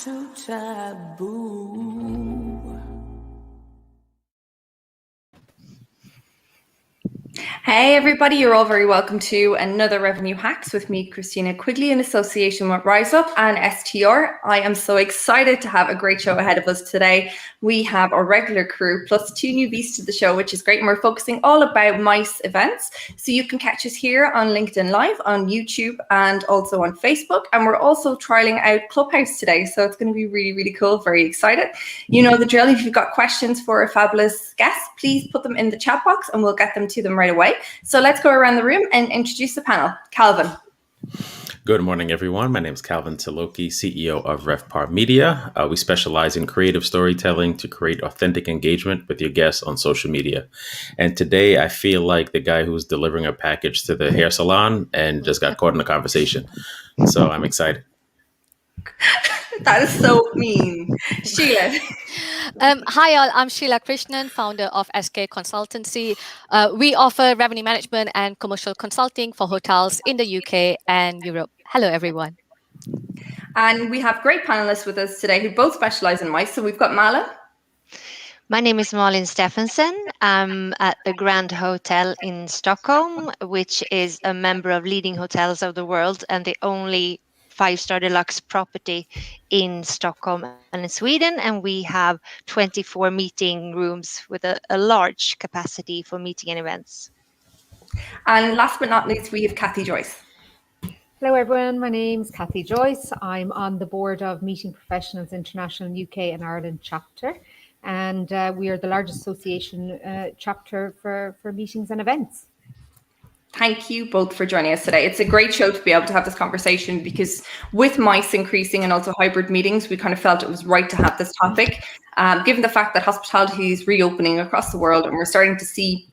so taboo. Hey everybody, you're all very welcome to another Revenue Hacks with me, Christina Quigley, in association with Rise Up and STR. I am so excited to have a great show ahead of us today. We have our regular crew plus 2 newbies to the show, which is great. And we're focusing all about MICE events. So you can catch us here on LinkedIn Live, on YouTube, and also on Facebook. And we're also trialing out Clubhouse today. So it's going to be really, really cool. Very excited. You know the drill. If you've got questions for a fabulous guest, please put them in the chat box and we'll get them to them right away. So let's go around the room and introduce the panel. Calvin. Good morning, everyone. My name is Calvin Tilokee, CEO of Revpar Media. We specialize in creative storytelling to create authentic engagement with your guests on social media. And today I feel like the guy who's delivering a package to the hair salon and just got caught in a conversation. So I'm excited. That is so mean. Sheila. Hi, all. I'm Sheila Krishnan, founder of SK Consultancy. We offer revenue management and commercial consulting for hotels in the UK and Europe. Hello, everyone. And we have great panelists with us today who both specialize in MICE. So we've got Malin. My name is Malin Steffensen. I'm at the Grand Hotel in Stockholm, which is a member of leading hotels of the world and the only 5-star deluxe property in Stockholm and in Sweden. And we have 24 meeting rooms with a large capacity for meeting and events. And last but not least, we have Cathy Joyce. Hello everyone, my name's Cathy Joyce. I'm on the board of Meeting Professionals International UK and Ireland chapter, and we are the largest association chapter for meetings and events. Thank you both for joining us today. It's a great show to be able to have this conversation because with MICE increasing and also hybrid meetings, we kind of felt it was right to have this topic, given the fact that hospitality is reopening across the world and we're starting to see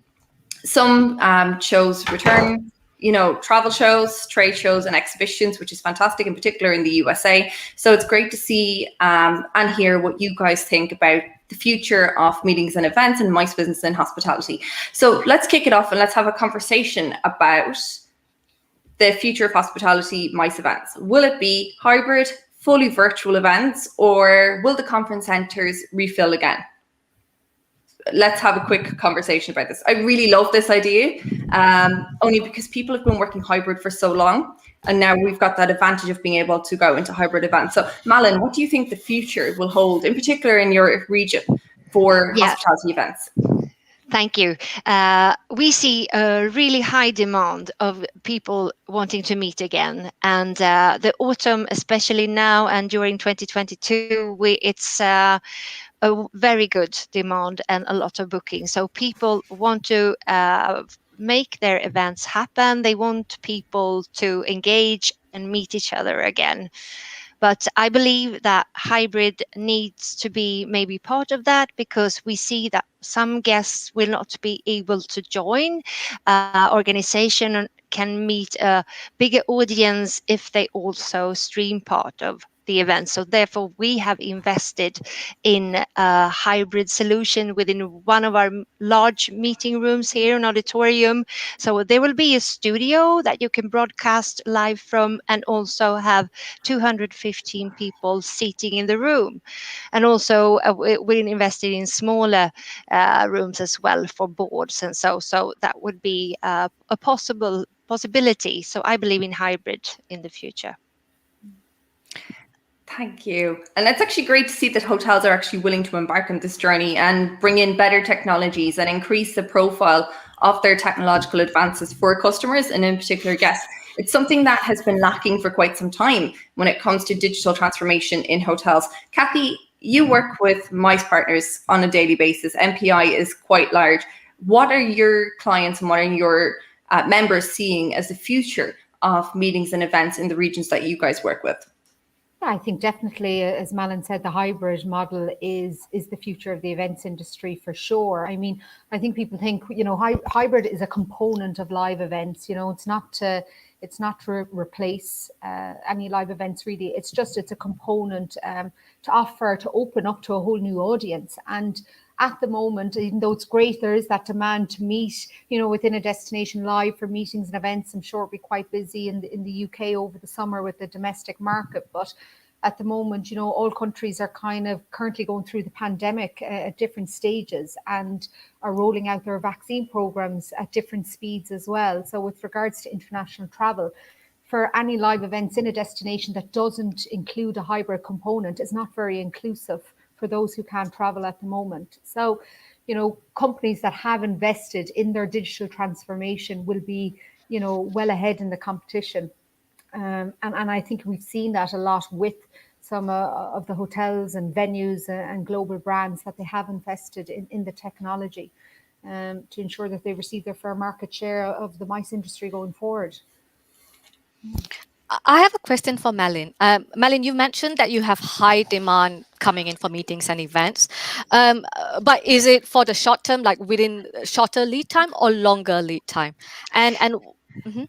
some shows return, you know, travel shows, trade shows and exhibitions, which is fantastic, in particular in the USA. So it's great to see and hear what you guys think about the future of meetings and events and MICE business and hospitality. So let's kick it off and let's have a conversation about the future of hospitality MICE events. Will it be hybrid, fully virtual events, or will the conference centres refill again? Let's have a quick conversation about this. I really love this idea, only because people have been working hybrid for so long, and now we've got that advantage of being able to go into hybrid events. So, Malin, what do you think the future will hold, in particular in your region, for hospitality events? Thank you. We see a really high demand of people wanting to meet again. And the autumn, especially now and during 2022, it's a very good demand and a lot of bookings. So people want to make their events happen. They want people to engage and meet each other again. But I believe that hybrid needs to be maybe part of that, because we see that some guests will not be able to join. Organization can meet a bigger audience if they also stream part of the event. So therefore, we have invested in a hybrid solution within one of our large meeting rooms here in auditorium. So there will be a studio that you can broadcast live from, and also have 215 people sitting in the room. And also we're invested in smaller rooms as well for boards, and so that would be a possibility. So I believe in hybrid in the future. Thank you. And it's actually great to see that hotels are actually willing to embark on this journey and bring in better technologies and increase the profile of their technological advances for customers and in particular guests. It's something that has been lacking for quite some time when it comes to digital transformation in hotels. Cathy, you work with MICE partners on a daily basis. MPI is quite large. What are your clients and what are your members seeing as the future of meetings and events in the regions that you guys work with? Yeah, I think definitely, as Malin said, the hybrid model is the future of the events industry for sure. I mean, I think people think, you know, hybrid is a component of live events. You know, it's not to replace any live events really. It's a component to offer, to open up to a whole new audience. And at the moment, even though it's great, there is that demand to meet, you know, within a destination live for meetings and events. I'm sure it'll be quite busy in the UK over the summer with the domestic market. But at the moment, all countries are kind of currently going through the pandemic at different stages and are rolling out their vaccine programs at different speeds as well. So with regards to international travel, for any live events in a destination that doesn't include a hybrid component is not very inclusive for those who can't travel at the moment. So, companies that have invested in their digital transformation will be, well ahead in the competition. And I think we've seen that a lot with some of the hotels and venues and global brands that they have invested in the technology to ensure that they receive their fair market share of the MICE industry going forward. I have a question for Malin. Malin, you mentioned that you have high demand coming in for meetings and events, but is it for the short term, like within shorter lead time or longer lead time? And mhm.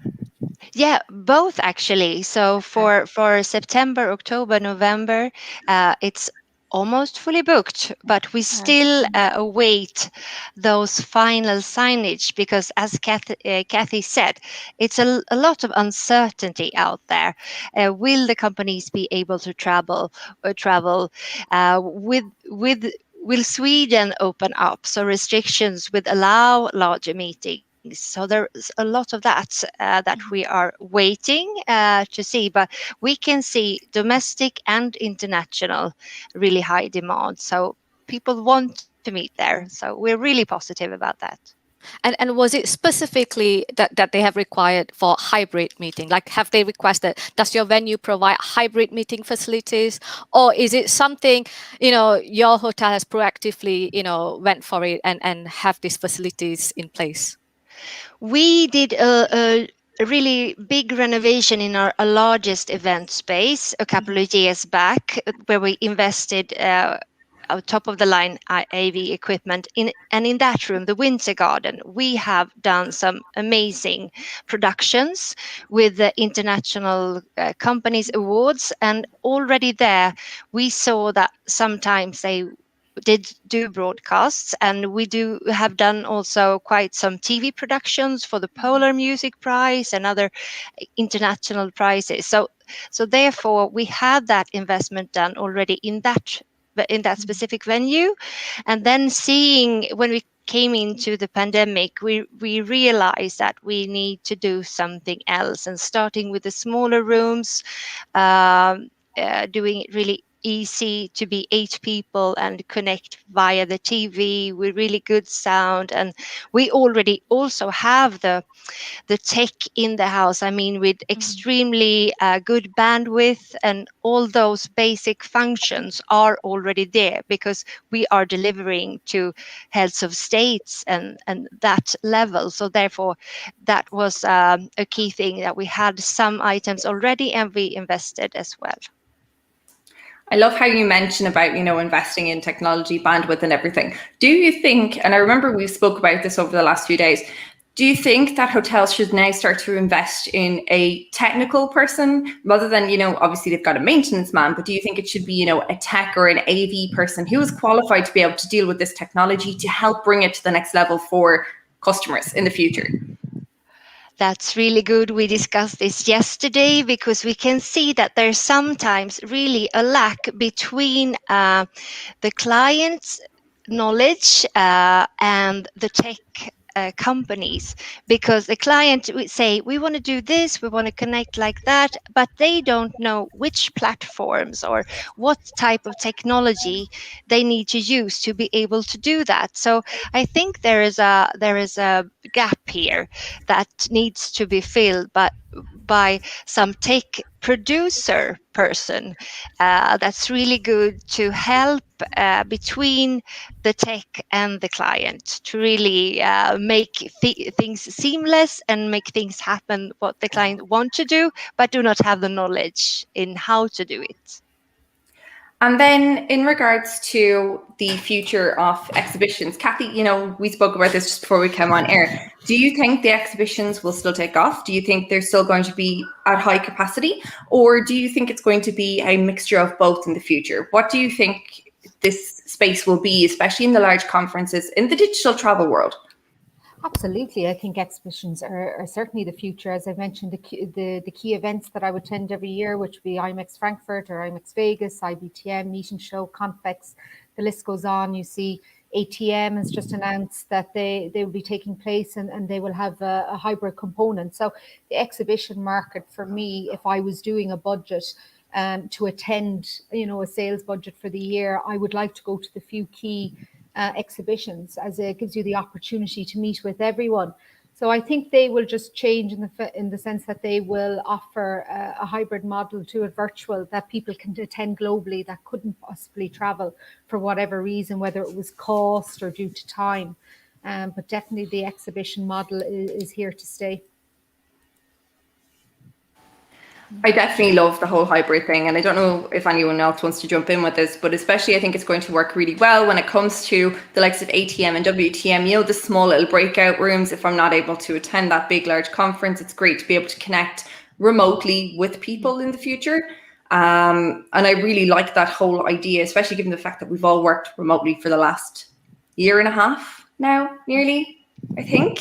Yeah, both actually. So for September, October, November, it's almost fully booked, but we still await those final signage because, as Cathy said, it's a lot of uncertainty out there. Will the companies be able to travel? Will Sweden open up so restrictions would allow larger meetings? So there's a lot of that that we are waiting to see, but we can see domestic and international really high demand. So people want to meet there. So we're really positive about that. And was it specifically that they have required for hybrid meeting? Like, have they requested, does your venue provide hybrid meeting facilities? Or is it something, your hotel has proactively, went for it and have these facilities in place? We did a really big renovation in our largest event space a couple of years back, where we invested top of the line AV equipment in that room, the Winter Garden. We have done some amazing productions with the international companies awards, and already there we saw that sometimes they did do broadcasts, and we have done also quite some TV productions for the Polar Music Prize and other international prizes. So therefore we had that investment done already in that specific venue. And then seeing when we came into the pandemic, we realized that we need to do something else, and starting with the smaller rooms, doing it really easy to be 8 people and connect via the TV with really good sound. And we already also have the tech in the house, with extremely good bandwidth, and all those basic functions are already there because we are delivering to heads of states and that level. So therefore that was a key thing, that we had some items already and we invested as well. I love how you mention about, investing in technology, bandwidth and everything. Do you think, and I remember we spoke about this over the last few days, do you think that hotels should now start to invest in a technical person rather than, obviously they've got a maintenance man, but do you think it should be, a tech or an AV person who is qualified to be able to deal with this technology to help bring it to the next level for customers in the future? That's really good. We discussed this yesterday because we can see that there's sometimes really a lack between the client's knowledge and the tech companies, because the client would say, we want to do this, we want to connect like that, but they don't know which platforms or what type of technology they need to use to be able to do that. So I think there is a gap here that needs to be filled by some tech producer person that's really good to help between the tech and the client to really make things seamless and make things happen what the client want to do, but do not have the knowledge in how to do it. And then in regards to the future of exhibitions, Cathy, we spoke about this just before we came on air. Do you think the exhibitions will still take off? Do you think they're still going to be at high capacity? Or do you think it's going to be a mixture of both in the future? What do you think this space will be, especially in the large conferences in the digital travel world? Absolutely. I think exhibitions are certainly the future. As I mentioned, the key events that I would attend every year, which would be IMEX Frankfurt or IMEX Vegas, IBTM, Meet and Show, Convex, the list goes on. You see ATM has just announced that they will be taking place and they will have a hybrid component. So the exhibition market for me, if I was doing a budget to attend, a sales budget for the year, I would like to go to the few key exhibitions, as it gives you the opportunity to meet with everyone. So I think they will just change in the sense that they will offer a hybrid model to a virtual that people can attend globally that couldn't possibly travel for whatever reason, whether it was cost or due to time. But definitely the exhibition model is here to stay. I definitely love the whole hybrid thing, and I don't know if anyone else wants to jump in with this, but especially I think it's going to work really well when it comes to the likes of ATM and WTM, the small little breakout rooms. If I'm not able to attend that big, large conference, it's great to be able to connect remotely with people in the future. And I really like that whole idea, especially given the fact that we've all worked remotely for the last year and a half now, nearly, I think.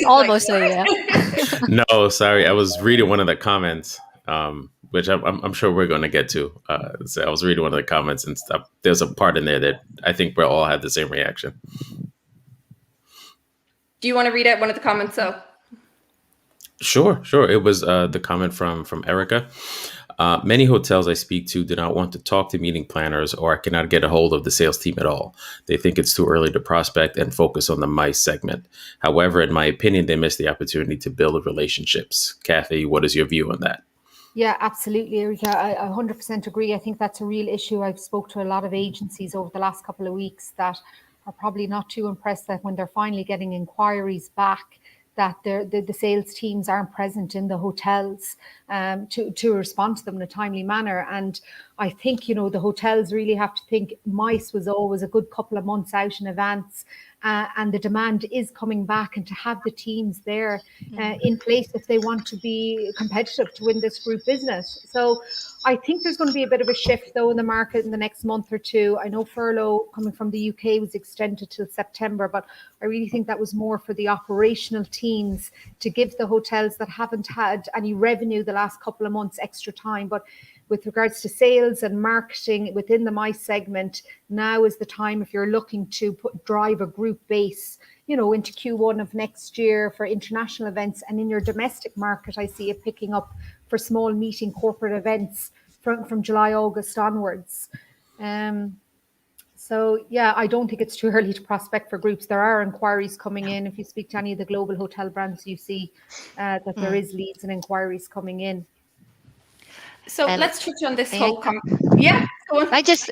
almost a year. No, sorry. I was reading one of the comments, which I'm sure we're going to get to. So I was reading one of the comments and stuff. There's a part in there that I think we all had the same reaction. Do you want to read out one of the comments, though? Sure. It was the comment from Erica. Many hotels I speak to do not want to talk to meeting planners or cannot get a hold of the sales team at all. They think it's too early to prospect and focus on the MICE segment. However, in my opinion, they miss the opportunity to build relationships. Cathy, what is your view on that? Yeah, absolutely, Erica. I 100% agree. I think that's a real issue. I've spoke to a lot of agencies over the last couple of weeks that are probably not too impressed that when they're finally getting inquiries back, that the sales teams aren't present in the hotels to respond to them in a timely manner. And I think, the hotels really have to think MICE was always a good couple of months out in advance. And the demand is coming back, and to have the teams there in place if they want to be competitive to win this group business. So I think there's going to be a bit of a shift though in the market in the next month or two. I know furlough coming from the UK was extended till September, but I really think that was more for the operational teams to give the hotels that haven't had any revenue the last couple of months extra time. But with regards to sales and marketing within the MICE segment, now is the time if you're looking to drive a group base, into Q1 of next year for international events. And in your domestic market, I see it picking up for small meeting corporate events from July, August onwards. So, yeah, I don't think it's too early to prospect for groups. There are inquiries coming in. If you speak to any of the global hotel brands, you see that there is leads and inquiries coming in. So let's touch on this whole. Yeah,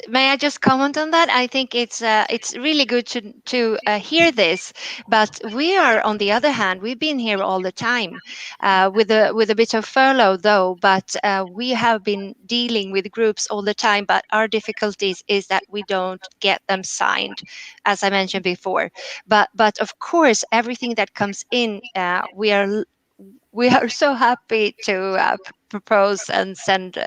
may I just comment on that? I think it's really good to hear this, but we are, on the other hand, we've been here all the time with a bit of furlough though, but we have been dealing with groups all the time. But our difficulties is that we don't get them signed, as I mentioned before. But of course, everything that comes in, we are so happy to propose and send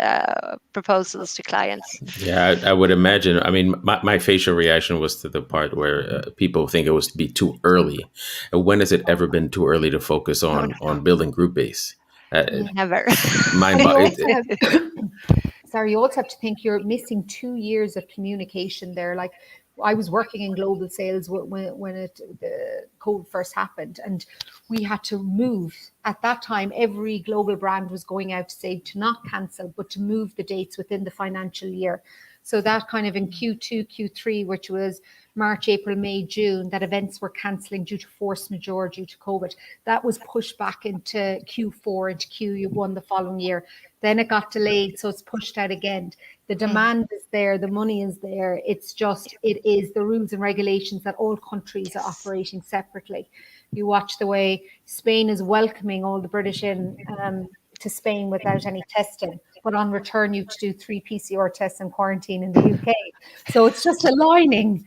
proposals to clients. Yeah, I would imagine. I mean, my facial reaction was to the part where people think it was to be too early. And when has it ever been too early to focus on building group base? Never. Sorry, you also have to think you're missing 2 years of communication there. Like, I was working in global sales when the COVID first happened, and we had to move. At that time, every global brand was going out to say to not cancel, but to move the dates within the financial year. So that kind of in Q2, Q3, which was March, April, May, June, that events were cancelling due to force majeure, due to COVID. That was pushed back into Q4, into Q1 the following year. Then it got delayed, so it's pushed out again. The demand is there, the money is there. It's just, it is the rules and regulations that all countries are operating separately. You watch the way Spain is welcoming all the British in to Spain without any testing, but on return you have to do 3 PCR tests and quarantine in the UK. So it's just aligning,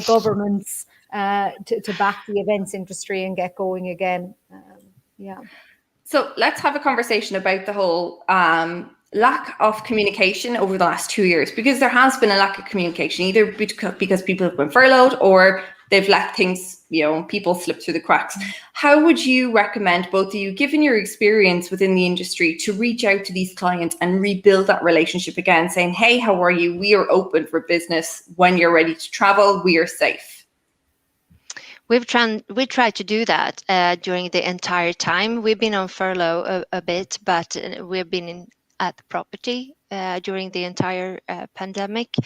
governments to back the events industry and get going again. So let's have a conversation about the whole lack of communication over the last 2 years, because there has been a lack of communication, either because people have been furloughed or they've let things, people slip through the cracks. How would you recommend, both of you, given your experience within the industry, to reach out to these clients and rebuild that relationship again, saying, hey, how are you? We are open for business. When you're ready to travel, we are safe. We tried to do that during the entire time. We've been on furlough a bit, but we've been at the property during the entire pandemic.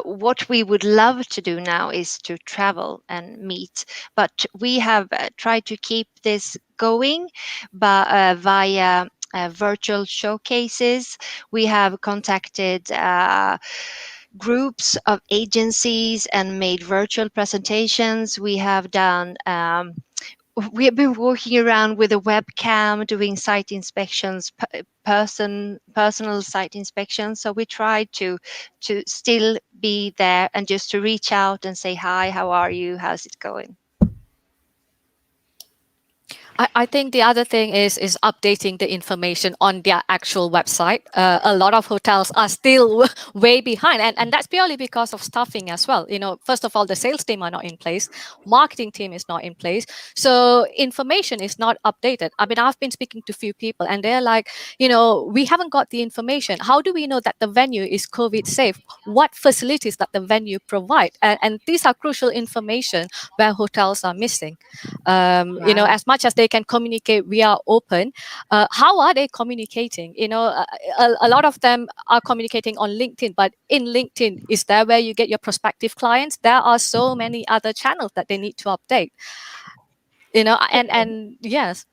What we would love to do now is to travel and meet, but we have tried to keep this going via virtual showcases. We have contacted groups of agencies and made virtual presentations. We have done we have been walking around with a webcam doing site inspections, personal site inspections. So we try to still be there and just to reach out and say, hi, how are you? How's it going? I think the other thing is updating the information on their actual website. A lot of hotels are still way behind, and that's purely because of staffing as well. First of all, the sales team are not in place, marketing team is not in place, so information is not updated. I mean, I've been speaking to a few people, and they're like, we haven't got the information. How do we know that the venue is COVID safe? What facilities that the venue provide? And these are crucial information where hotels are missing. As much as they can communicate, we are open. How are they communicating? A lot of them are communicating on LinkedIn, but in LinkedIn, is that where you get your prospective clients? There are so many other channels that they need to update. And yes.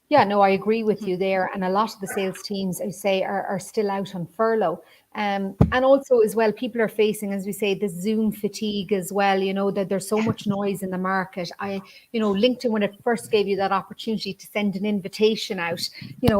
Yeah, no, I agree with you there. And a lot of the sales teams, I say, are still out on furlough. And also as well, people are facing, as we say, the Zoom fatigue as well, that there's so much noise in the market. LinkedIn, when it first gave you that opportunity to send an invitation out,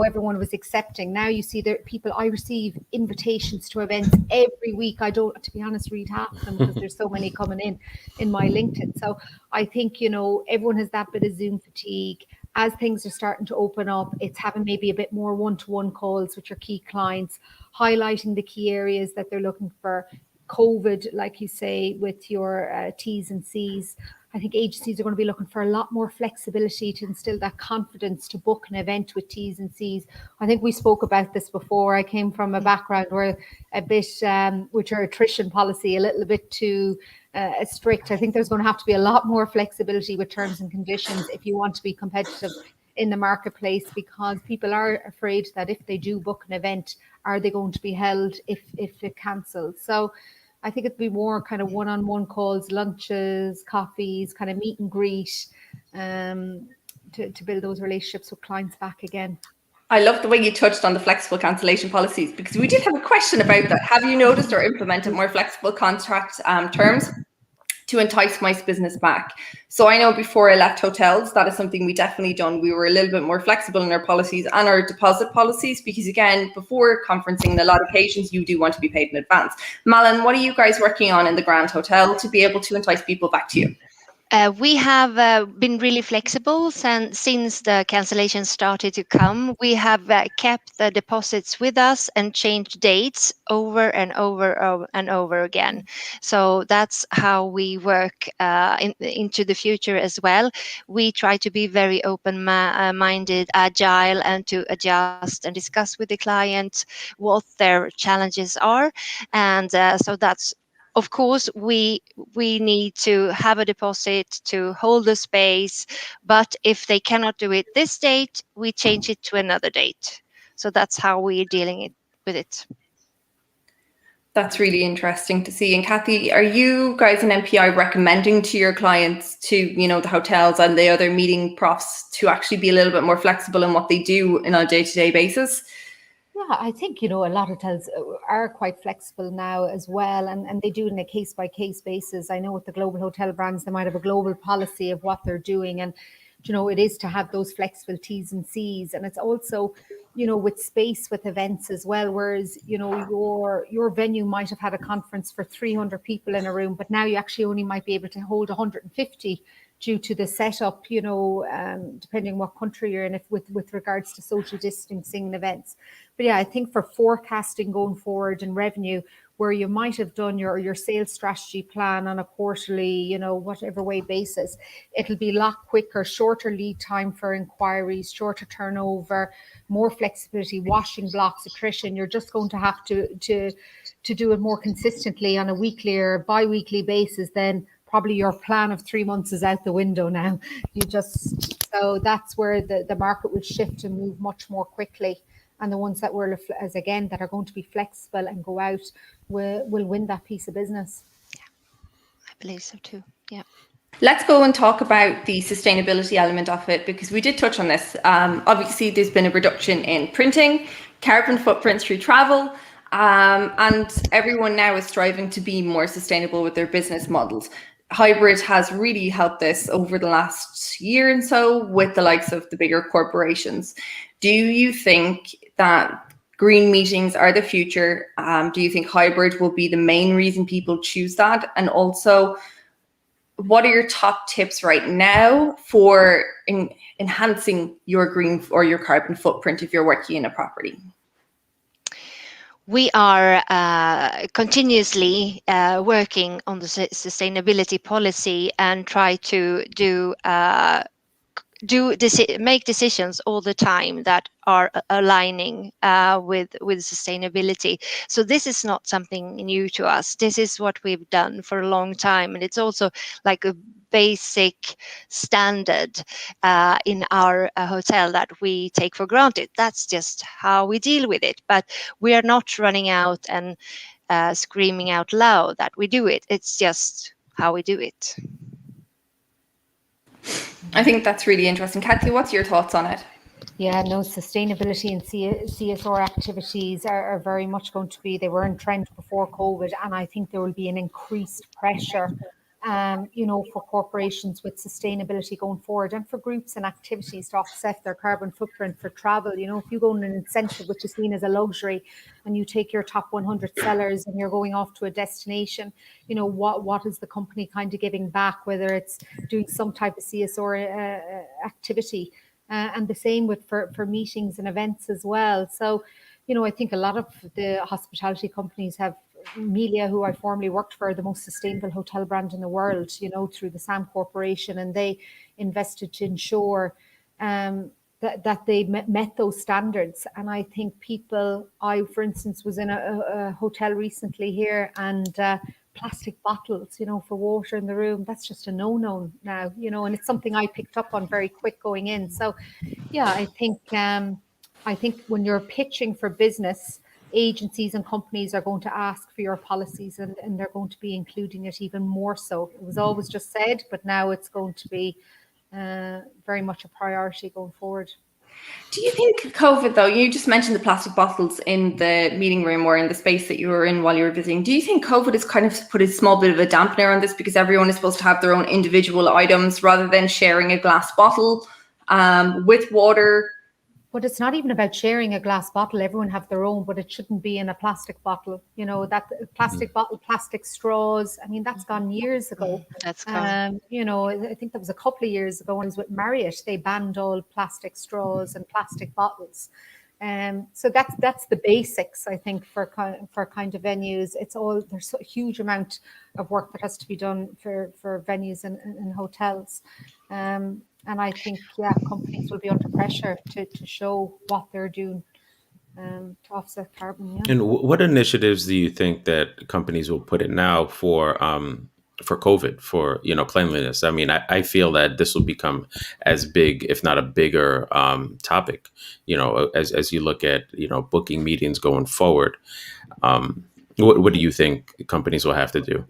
everyone was accepting. Now you see that I receive invitations to events every week. I don't, to be honest, read half of them because there's so many coming in my LinkedIn. So I think, everyone has that bit of Zoom fatigue. As things are starting to open up, it's having maybe a bit more one-to-one calls with your key clients, highlighting the key areas that they're looking for. COVID, like you say, with your T's and C's. I think agencies are going to be looking for a lot more flexibility to instill that confidence to book an event with T's and C's. I think we spoke about this before. I came from a background where a bit, with your attrition policy, a little bit too strict. I think there's going to have to be a lot more flexibility with terms and conditions if you want to be competitive in the marketplace, because people are afraid that if they do book an event, are they going to be held if it cancels? So I think it'd be more kind of one-on-one calls, lunches, coffees, kind of meet and greet, to build those relationships with clients back again. I love the way you touched on the flexible cancellation policies, because we did have a question about that. Have you noticed or implemented more flexible contract terms to entice MICE business back? So I know before I left hotels, that is something we definitely done. We were a little bit more flexible in our policies and our deposit policies, because again, before conferencing, in a lot of occasions, you do want to be paid in advance. Malin, what are you guys working on in the Grand Hotel to be able to entice people back to you? We have been really flexible since the cancellations started to come. We have kept the deposits with us and changed dates over and over and over again. So that's how we work into the future as well. We try to be very open-minded, agile, and to adjust and discuss with the client what their challenges are. And so that's, of course, we need to have a deposit to hold the space, but if they cannot do it this date, we change it to another date. So that's how we're dealing with it. That's really interesting to see. And Cathy, are you guys in MPI recommending to your clients, to the hotels and the other meeting profs, to actually be a little bit more flexible in what they do on a day-to-day basis? Yeah, I think, a lot of hotels are quite flexible now as well, and they do it on a case-by-case basis. I know with the global hotel brands, they might have a global policy of what they're doing, and, it is to have those flexible T's and C's. And it's also, with space, with events as well, whereas, your venue might have had a conference for 300 people in a room, but now you actually only might be able to hold 150 due to the setup, depending what country you're in, if with regards to social distancing and events. But yeah, I think for forecasting going forward and revenue, where you might have done your sales strategy plan on a quarterly, whatever way basis, it'll be a lot quicker, shorter lead time for inquiries, shorter turnover, more flexibility, washing blocks, attrition. You're just going to have to do it more consistently on a weekly or bi-weekly basis. Then probably your plan of 3 months is out the window now. So that's where the market will shift and move much more quickly. And the ones that that are going to be flexible and go out will win that piece of business. Yeah, I believe so too. Yeah. Let's go and talk about the sustainability element of it, because we did touch on this. Obviously, there's been a reduction in printing, carbon footprints through travel, and everyone now is striving to be more sustainable with their business models. Hybrid has really helped this over the last year and so with the likes of the bigger corporations. Do you think that green meetings are the future? Do you think hybrid will be the main reason people choose that? And also, what are your top tips right now for enhancing your green or your carbon footprint if you're working in a property? We are continuously working on the sustainability policy and try to make decisions all the time that are aligning with sustainability. So this is not something new to us. This is what we've done for a long time, and it's also like a basic standard in our hotel that we take for granted. That's just how we deal with it. But we are not running out and screaming out loud that we do it. It's just how we do it. I think that's really interesting. Cathy, what's your thoughts on it? Yeah, no, sustainability and CSR activities are very much going to be, they were in trend before COVID, and I think there will be an increased pressure, for corporations with sustainability going forward, and for groups and activities to offset their carbon footprint for travel. If you go on an incentive, which is seen as a luxury, and you take your top 100 sellers and you're going off to a destination, what is the company kind of giving back, whether it's doing some type of CSR activity, and the same with for meetings and events as well. So, I think a lot of the hospitality companies have, Melia, who I formerly worked for, the most sustainable hotel brand in the world, through the SAM Corporation, and they invested to ensure that they met those standards. And I think I, for instance, was in a hotel recently here, and plastic bottles, for water in the room, that's just a no-no now, and it's something I picked up on very quick going in. So, yeah, I think when you're pitching for business, agencies and companies are going to ask for your policies, and they're going to be including it even more so. It was always just said, but now it's going to be very much a priority going forward. Do you think COVID, though, you just mentioned the plastic bottles in the meeting room or in the space that you were in while you were visiting. Do you think COVID has kind of put a small bit of a dampener on this, because everyone is supposed to have their own individual items rather than sharing a glass bottle with water? But it's not even about sharing a glass bottle. Everyone have their own, but it shouldn't be in a plastic bottle. That plastic bottle, plastic straws. I mean, that's gone years ago. That's gone. I think that was a couple of years ago when I was with Marriott. They banned all plastic straws and plastic bottles. So that's the basics, I think, for kind of venues. There's a huge amount of work that has to be done for venues and hotels. And I think, companies will be under pressure to show what they're doing to offset carbon. Yeah. And what initiatives do you think that companies will put in now for COVID, for cleanliness? I mean, I feel that this will become as big, if not a bigger topic. As you look at booking meetings going forward. What do you think companies will have to do?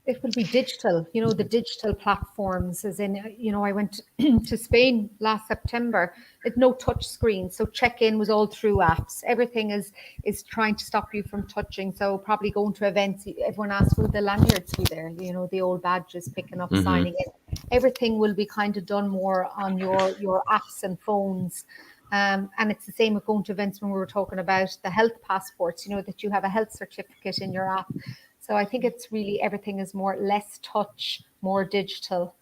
It will be digital, the digital platforms, as in, I went to Spain last September. It's no touch screen. So check-in was all through apps. Everything is trying to stop you from touching. So probably going to events, everyone asks, will the lanyards be there? The old badges, picking up, signing in. Everything will be kind of done more on your apps and phones. And it's the same with going to events when we were talking about the health passports, that you have a health certificate in your app. So I think it's really, everything is less touch, more digital.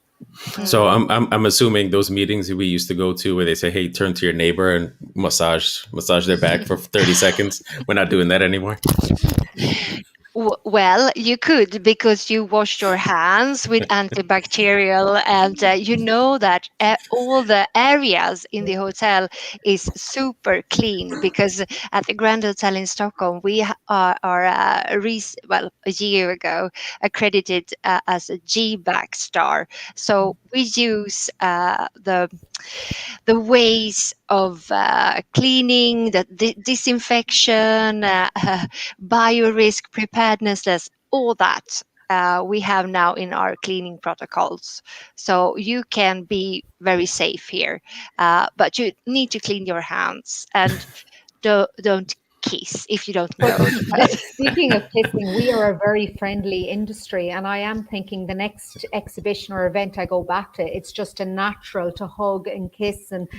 So I'm assuming those meetings we used to go to where they say, "Hey, turn to your neighbor and massage their back for 30 seconds." We're not doing that anymore. Well, you could, because you wash your hands with antibacterial, and you know that all the areas in the hotel is super clean, because at the Grand Hotel in Stockholm we are a year ago accredited as a G-Back star. So we use the ways of cleaning, the disinfection, biorisk preparedness, all that we have now in our cleaning protocols. So you can be very safe here, but you need to clean your hands, and don't kiss if you don't know. Speaking of kissing, we are a very friendly industry, and I am thinking the next exhibition or event I go back to, it's just a natural to hug and kiss, and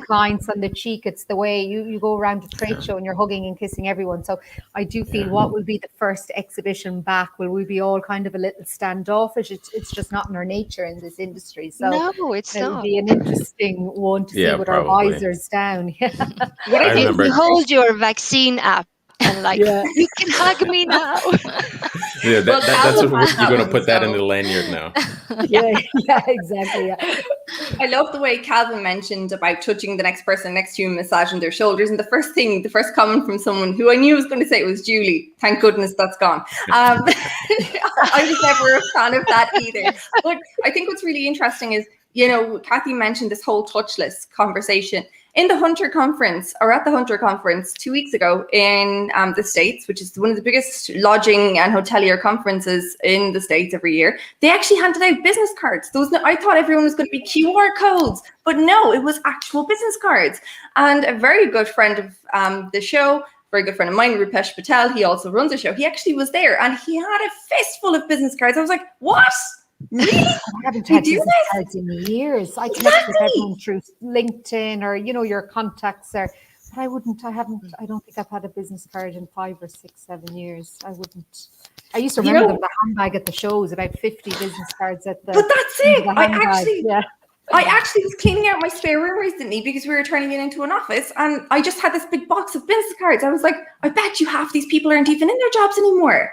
clients on the cheek. It's the way you go around a trade show and you're hugging and kissing everyone. So I do feel, what will be the first exhibition back? Will we be all kind of a little standoffish? It's just not in our nature in this industry. So no, it's it'll not. be an interesting one to see with probably. our visors down. What I remember. you hold your vaccine app and you can hug me now. Yeah, that's what you're going to put that in the lanyard now. yeah, exactly. Yeah. I love the way Calvin mentioned about touching the next person next to you and massaging their shoulders. And the first comment from someone who I knew was going to say it was Julie. Thank goodness that's gone. I was never a fan of that either. But I think what's really interesting is, Cathy mentioned this whole touchless conversation. In the Hunter Conference, or at the Hunter Conference 2 weeks ago in the States, which is one of the biggest lodging and hotelier conferences in the States every year, they actually handed out business cards. I thought everyone was going to be QR codes, but no, it was actual business cards. And a very good friend of the show, very good friend of mine, Rupesh Patel, he also runs a show. He actually was there, and he had a fistful of business cards. I was like, what? Really? I haven't had business cards in years. I connect with everyone through LinkedIn or your contacts there. But I don't think I've had a business card in 5 or 6, 7 years. I wouldn't. I used to remember the handbag at the shows, about 50 business cards at the. But that's it. I actually was cleaning out my spare room recently because we were turning it into an office, and I just had this big box of business cards. I was like, I bet you half these people aren't even in their jobs anymore.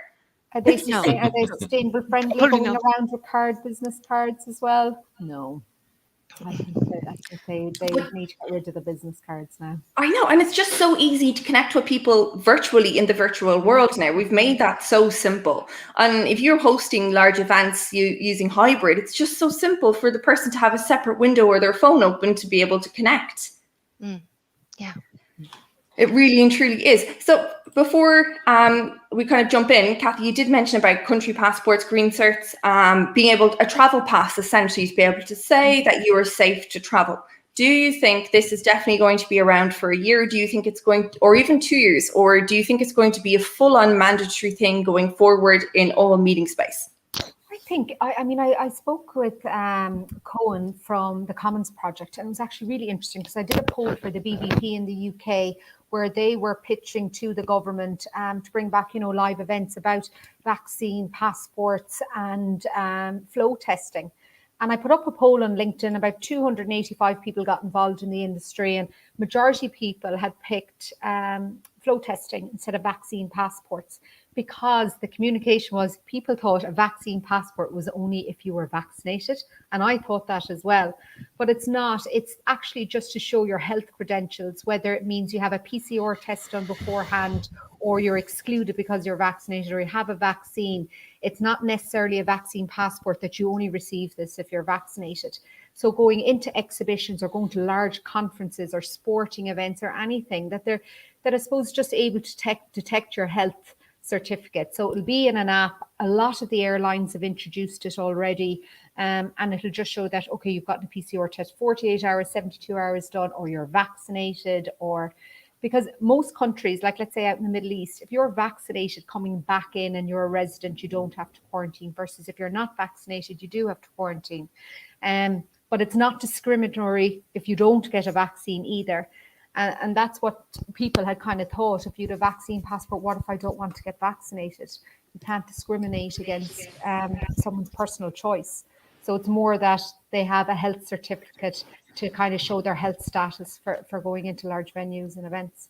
Are they sustainable friendly, going around with business cards as well? No. I think they need to get rid of the business cards now. I know, and it's just so easy to connect with people virtually in the virtual world now. We've made that so simple. And if you're hosting large events using hybrid, it's just so simple for the person to have a separate window or their phone open to be able to connect. Yeah. It really and truly is. So before we kind of jump in, Cathy, you did mention about country passports, green certs, being able a travel pass essentially to be able to say that you are safe to travel. Do you think this is definitely going to be around for a year? Do you think it's going, or even 2 years, or do you think it's going to be a full-on mandatory thing going forward in all meeting space? I spoke with Cohen from the Commons Project, and it was actually really interesting because I did a poll for the BBP in the UK where they were pitching to the government to bring back, live events about vaccine passports and flow testing. And I put up a poll on LinkedIn. About 285 people got involved in the industry, and majority of people had picked flow testing instead of vaccine passports, because the communication was people thought a vaccine passport was only if you were vaccinated. And I thought that as well. But it's not. It's actually just to show your health credentials, whether it means you have a PCR test done beforehand or you're excluded because you're vaccinated or you have a vaccine. It's not necessarily a vaccine passport that you only receive this if you're vaccinated. So going into exhibitions or going to large conferences or sporting events or anything that I suppose just able to detect your health certificate. So it'll be in an app. A lot of the airlines have introduced it already, and it'll just show that, okay, you've gotten a PCR test 48 hours, 72 hours done, or you're vaccinated, or because most countries, like let's say out in the Middle East, if you're vaccinated coming back in and you're a resident, you don't have to quarantine, versus if you're not vaccinated, you do have to quarantine. But it's not discriminatory if you don't get a vaccine either. And that's what people had kind of thought. If you had a vaccine passport, what if I don't want to get vaccinated? You can't discriminate against someone's personal choice. So it's more that they have a health certificate to kind of show their health status for going into large venues and events.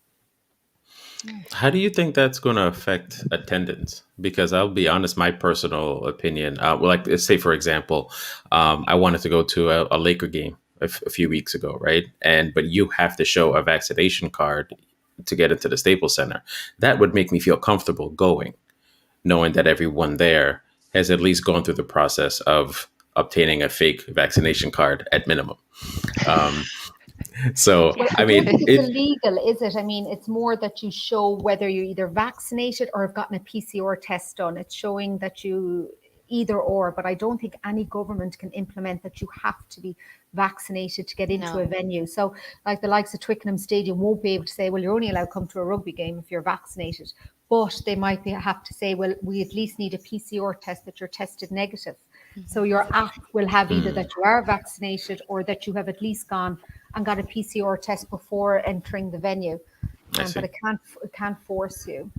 How do you think that's going to affect attendance? Because I'll be honest, my personal opinion, like let's say, for example, I wanted to go to a Laker game a few weeks ago, right? But you have to show a vaccination card to get into the Staples Center. That would make me feel comfortable going, knowing that everyone there has at least gone through the process of obtaining a fake vaccination card at minimum. So, Well, I mean, it's illegal, is it? I mean, it's more that you show whether you're either vaccinated or have gotten a PCR test done. It's showing that you either or, but I don't think any government can implement that you have to be vaccinated to get into a venue. So like the likes of Twickenham Stadium won't be able to say, well, you're only allowed to come to a rugby game if you're vaccinated. But they might have to say, well, we at least need a PCR test that you're tested negative. So your app will have either that you are vaccinated or that you have at least gone and got a PCR test before entering the venue. But it can't force you.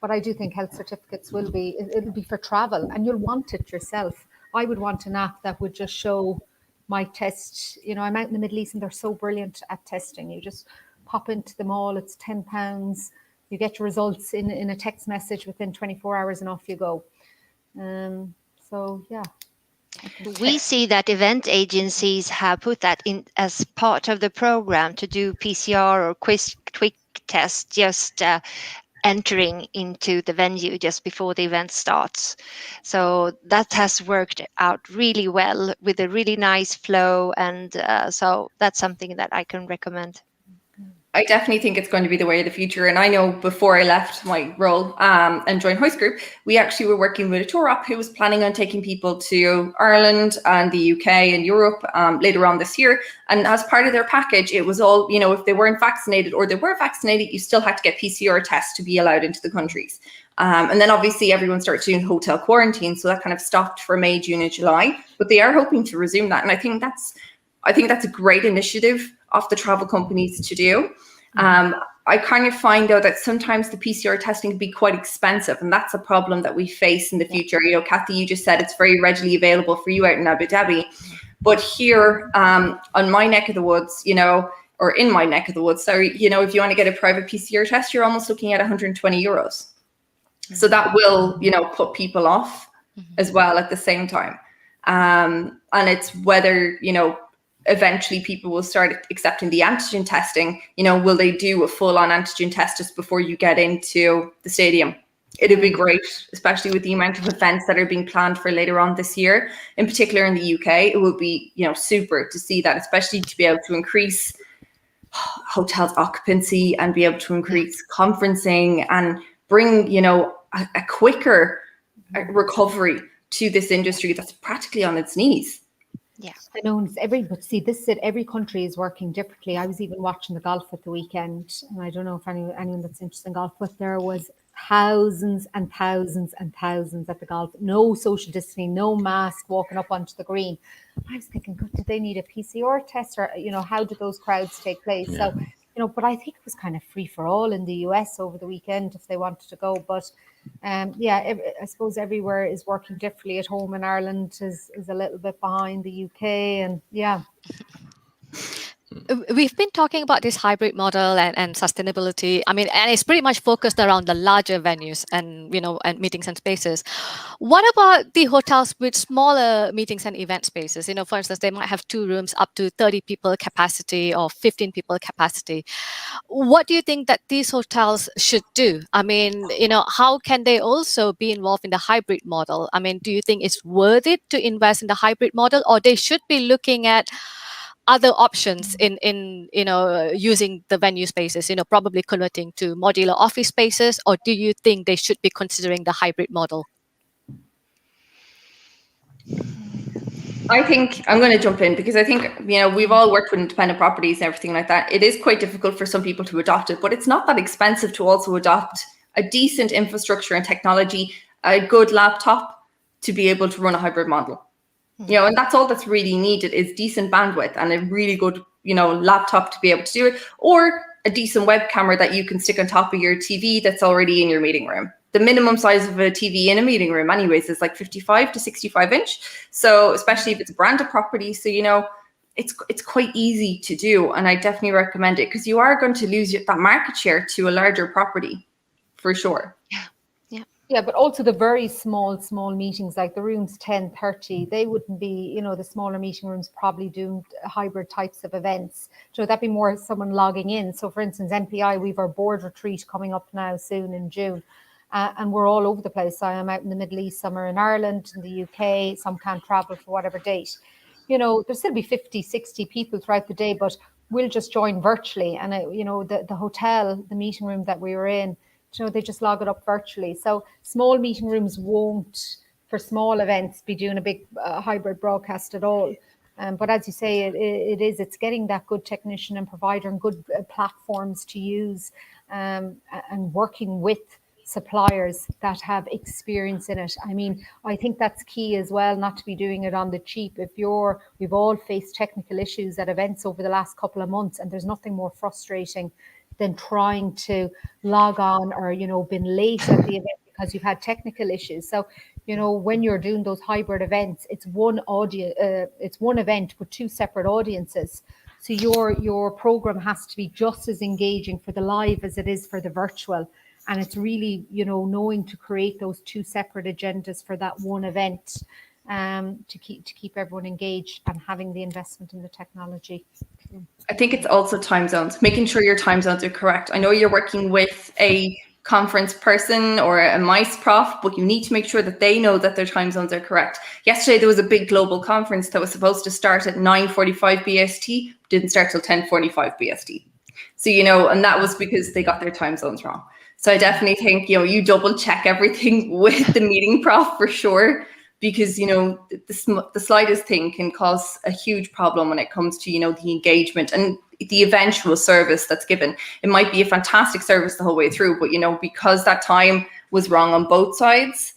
But I do think health certificates it'll be for travel, and you'll want it yourself. I would want an app that would just show my test. You know, I'm out in the Middle East and they're so brilliant at testing. You just pop into them all. It's £10. You get your results in a text message within 24 hours and off you go. So, yeah. We see that event agencies have put that in as part of the program to do PCR or quick test just entering into the venue just before the event starts. So that has worked out really well with a really nice flow. And so that's something that I can recommend. I definitely think it's going to be the way of the future. And I know before I left my role and joined Hoist Group, we actually were working with a tour op who was planning on taking people to Ireland and the UK and Europe later on this year. And as part of their package, it was all, you know, if they weren't vaccinated or they were vaccinated, you still had to get PCR tests to be allowed into the countries. And then obviously everyone started doing hotel quarantine. So that kind of stopped for May, June and July. But they are hoping to resume that. And I think that's a great initiative of the travel companies to do. I kind of find though that sometimes the PCR testing can be quite expensive, and that's a problem that we face in the future. You know, Cathy, you just said it's very readily available for you out in Abu Dhabi, but here on my neck of the woods, you know, or in my neck of the woods, sorry, you know, if you want to get a private PCR test, you're almost looking at 120 euros. So that will, you know, put people off as well at the same time. And it's whether, you know, eventually people will start accepting the antigen testing. You know, will they do a full-on antigen test just before you get into the stadium? It'd be great, especially with the amount of events that are being planned for later on this year. In particular in the UK, it would be, you know, super to see that, especially to be able to increase hotels occupancy and be able to increase conferencing and bring, you know, a quicker recovery to this industry that's practically on its knees. Yeah, I know. But see, this is it. Every country is working differently. I was even watching the golf at the weekend, and I don't know if anyone that's interested in golf, but there was thousands and thousands and thousands at the golf. No social distancing, no mask, walking up onto the green. I was thinking, God, did they need a PCR test, or you know, how did those crowds take place? Yeah. So, you know, but I think it was kind of free for all in the US over the weekend if they wanted to go. But yeah, I suppose everywhere is working differently. At home in Ireland is a little bit behind the UK, and yeah. We've been talking about this hybrid model and sustainability. I mean, and it's pretty much focused around the larger venues and, you know, and meetings and spaces. What about the hotels with smaller meetings and event spaces? You know, for instance, they might have 2 rooms up to 30 people capacity or 15 people capacity. What do you think that these hotels should do? I mean, you know, how can they also be involved in the hybrid model? I mean, do you think it's worth it to invest in the hybrid model, or they should be looking at other options in you know, using the venue spaces, you know, probably converting to modular office spaces? Or do you think they should be considering the hybrid model? I think I'm going to jump in because I think, you know, we've all worked with independent properties and everything like that. It is quite difficult for some people to adopt it, but it's not that expensive to also adopt a decent infrastructure and technology, a good laptop to be able to run a hybrid model. You know, and that's all that's really needed is decent bandwidth and a really good, you know, laptop to be able to do it, or a decent web camera that you can stick on top of your TV that's already in your meeting room. the minimum size of a TV in a meeting room anyways is like 55 to 65 inch. So especially if it's a branded property. So, it's quite easy to do. And I definitely recommend it because you are going to lose that market share to a larger property for sure. Yeah, but also the very small meetings, like the rooms 10, 30, they wouldn't be, the smaller meeting rooms probably doing hybrid types of events. So that'd be more someone logging in. So for instance, NPI, we've our board retreat coming up now soon in June. And we're all over the place. So I'm out in the Middle East, some are in Ireland, in the UK, some can't travel for whatever date. There'll still be 50, 60 people throughout the day, but we'll just join virtually. And, the hotel, the meeting room that we were in, they just log it up virtually. So small meeting rooms won't, for small events, be doing a big hybrid broadcast at all. But as you say, it's getting that good technician and provider and good platforms to use, and working with suppliers that have experience in it. I mean, I think that's key as well, not to be doing it on the cheap. We've all faced technical issues at events over the last couple of months, and there's nothing more frustrating than trying to log on or, been late at the event because you've had technical issues. So, when you're doing those hybrid events, it's one event with two separate audiences. So your program has to be just as engaging for the live as it is for the virtual. And it's really, knowing to create those two separate agendas for that one event, to keep everyone engaged and having the investment in the technology. I think it's also time zones, making sure your time zones are correct. I know you're working with a conference person or a MICE prof, but you need to make sure that they know that their time zones are correct. Yesterday, there was a big global conference that was supposed to start at 9:45 BST, didn't start till 10:45 BST. So, and that was because they got their time zones wrong. So I definitely think, you double check everything with the meeting prof for sure, because, the slightest thing can cause a huge problem when it comes to, the engagement and the eventual service that's given. It might be a fantastic service the whole way through, but, because that time was wrong on both sides,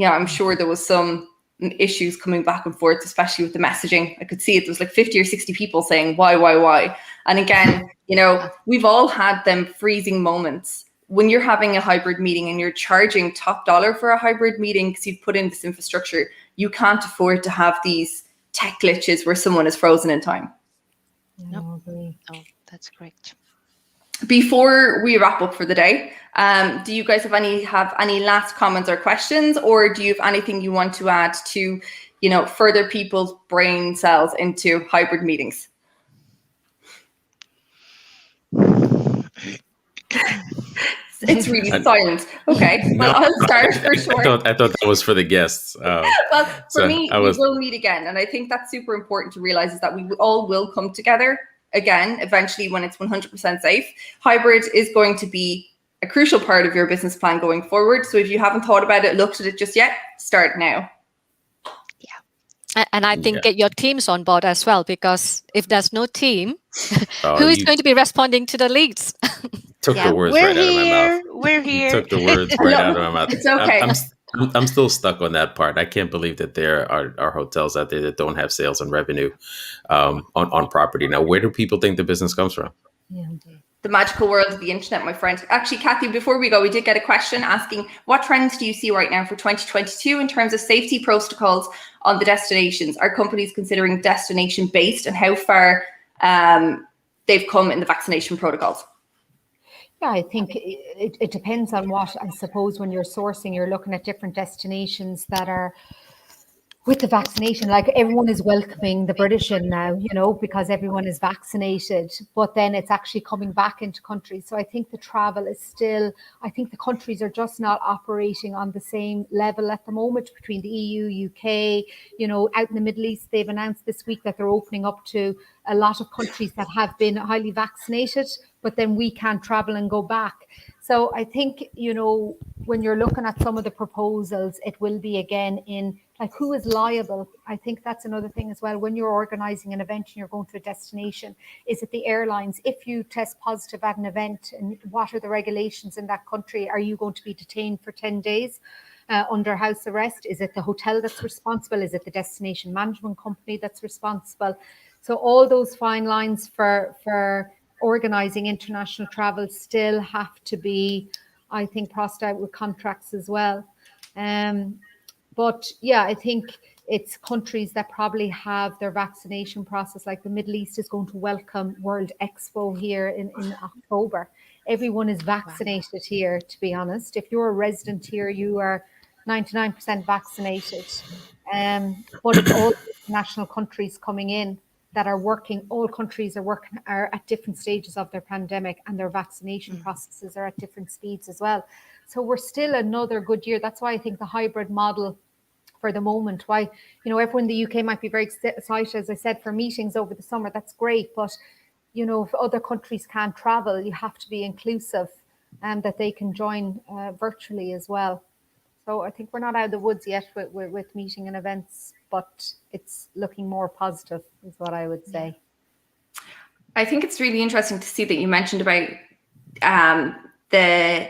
I'm sure there was some issues coming back and forth, especially with the messaging. I could see it. There was like 50 or 60 people saying, why? And again, we've all had them freezing moments. When you're having a hybrid meeting and you're charging top dollar for a hybrid meeting because you've put in this infrastructure, you can't afford to have these tech glitches where someone is frozen in time. No, that's correct. Before we wrap up for the day, do you guys have any last comments or questions, or do you have anything you want to add to, further people's brain cells into hybrid meetings? It's really silent. Okay, well, I'll start for sure. I thought that was for the guests. Well, for me, we will meet again. And I think that's super important to realize, is that we all will come together again, eventually, when it's 100% safe. Hybrid is going to be a crucial part of your business plan going forward. So if you haven't thought about it, looked at it just yet, start now. And I think get your teams on board as well, because if there's no team, who is going to be responding to the leads? Took the words right out of my mouth. We're here. Took the words right out of my mouth. It's okay. I'm still stuck on that part. I can't believe that there are hotels out there that don't have sales and revenue on property. Now, where do people think the business comes from? Yeah. The magical world of the internet, my friend. Actually, Cathy, before we go, we did get a question asking, what trends do you see right now for 2022 in terms of safety protocols on the destinations? Are companies considering destination-based, and how far they've come in the vaccination protocols? Yeah, I think it depends on what, I suppose, when you're sourcing, you're looking at different destinations that are with the vaccination. Like, everyone is welcoming the British in now, because everyone is vaccinated, but then it's actually coming back into countries. So I think the travel is still, I think the countries are just not operating on the same level at the moment between the EU, UK, out in the Middle East. They've announced this week that they're opening up to a lot of countries that have been highly vaccinated, but then we can't travel and go back. So I think, when you're looking at some of the proposals, it will be again in, like, who is liable? I think that's another thing as well. When you're organizing an event and you're going to a destination, is it the airlines? If you test positive at an event, and what are the regulations in that country? Are you going to be detained for 10 days under house arrest? Is it the hotel that's responsible? Is it the destination management company that's responsible? So all those fine lines for organizing international travel still have to be I think, crossed out with contracts as well. But yeah, I think it's countries that probably have their vaccination process, like the Middle East is going to welcome World Expo here in October. Everyone is vaccinated here, to be honest. If you're a resident here, you are 99% vaccinated. But it's all international countries coming in that are working. All countries are at different stages of their pandemic, and their vaccination processes are at different speeds as well. So we're still another good year. That's why I think the hybrid model for the moment, why, everyone in the UK might be very excited, as I said, for meetings over the summer. That's great. But, if other countries can't travel, you have to be inclusive and that they can join virtually as well. So I think we're not out of the woods yet with meeting and events, but it's looking more positive is what I would say. I think it's really interesting to see that you mentioned about the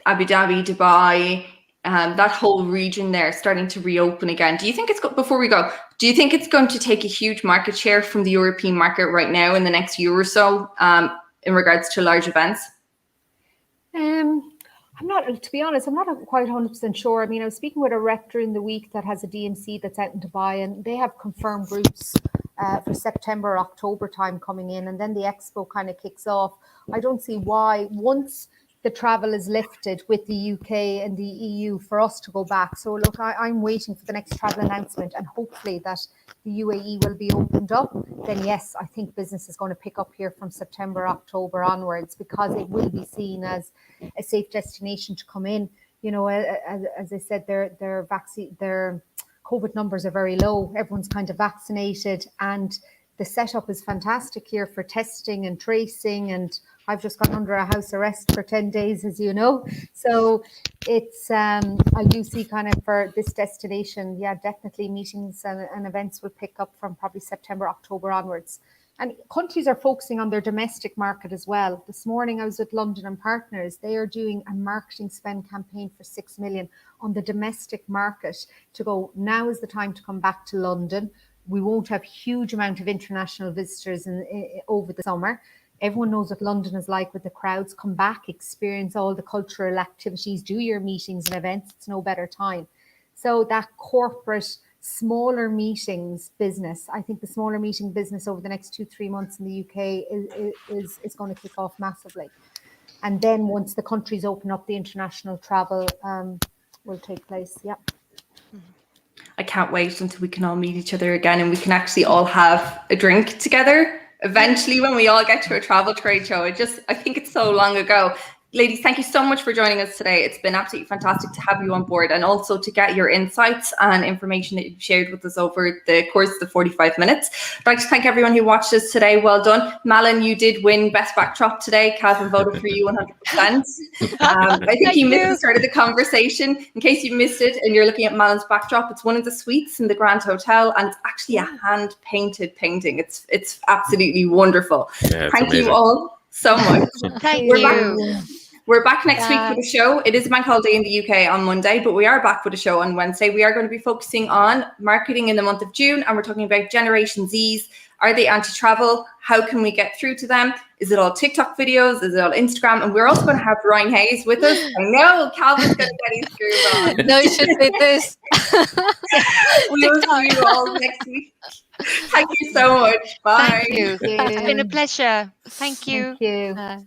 Abu Dhabi, Dubai, that whole region there starting to reopen again. Do you think before we go, do you think it's going to take a huge market share from the European market right now in the next year or so in regards to large events? I'm not, to be honest, I'm not quite 100% sure. I mean, I was speaking with a rep during the week that has a DMC that's out in Dubai, and they have confirmed groups for September, October time coming in, and then the expo kind of kicks off. I don't see why, once the travel is lifted with the UK and the EU, for us to go back. So look, I'm waiting for the next travel announcement, and hopefully that the UAE will be opened up. Then yes, I think business is going to pick up here from September, October onwards, because it will be seen as a safe destination to come in. As I said, their COVID numbers are very low. Everyone's kind of vaccinated, and the setup is fantastic here for testing and tracing, and I've just gone under a house arrest for 10 days, as you know. So it's, I do see kind of for this destination, yeah, definitely meetings and events will pick up from probably September, October onwards. And countries are focusing on their domestic market as well. This morning I was with London and Partners. They are doing a marketing spend campaign for 6 million on the domestic market to go, now is the time to come back to London. We won't have huge amount of international visitors over the summer. Everyone knows what London is like with the crowds. Come back, experience all the cultural activities, do your meetings and events. It's no better time. So that corporate, smaller meetings business, I think the smaller meeting business over the next 2-3 months in the UK is going to kick off massively. And then once the countries open up, the international travel will take place. Yeah. I can't wait until we can all meet each other again and we can actually all have a drink together. Eventually, when we all get to a travel trade show, I think it's so long ago. Ladies, thank you so much for joining us today. It's been absolutely fantastic to have you on board, and also to get your insights and information that you've shared with us over the course of the 45 minutes. I'd like to thank everyone who watched us today. Well done. Malin, you did win Best Backdrop today. Calvin voted for you 100%. I think you missed the start of the conversation. In case you missed it and you're looking at Malin's backdrop, it's one of the suites in the Grand Hotel, and it's actually a hand-painted painting. It's absolutely wonderful. Yeah, thank amazing. you all so much. Thank you. We're back next week with a show. It is a bank holiday in the UK on Monday, but we are back with a show on Wednesday. We are going to be focusing on marketing in the month of June, and we're talking about Generation Zs. Are they anti-travel? How can we get through to them? Is it all TikTok videos? Is it all Instagram? And we're also going to have Ryan Hayes with us. I know Calvin's going to get his groove on. No, you should say this. We will see you all next week. Thank you so much. Bye. Thank you. It's been a pleasure. Thank you. Thank you. Bye.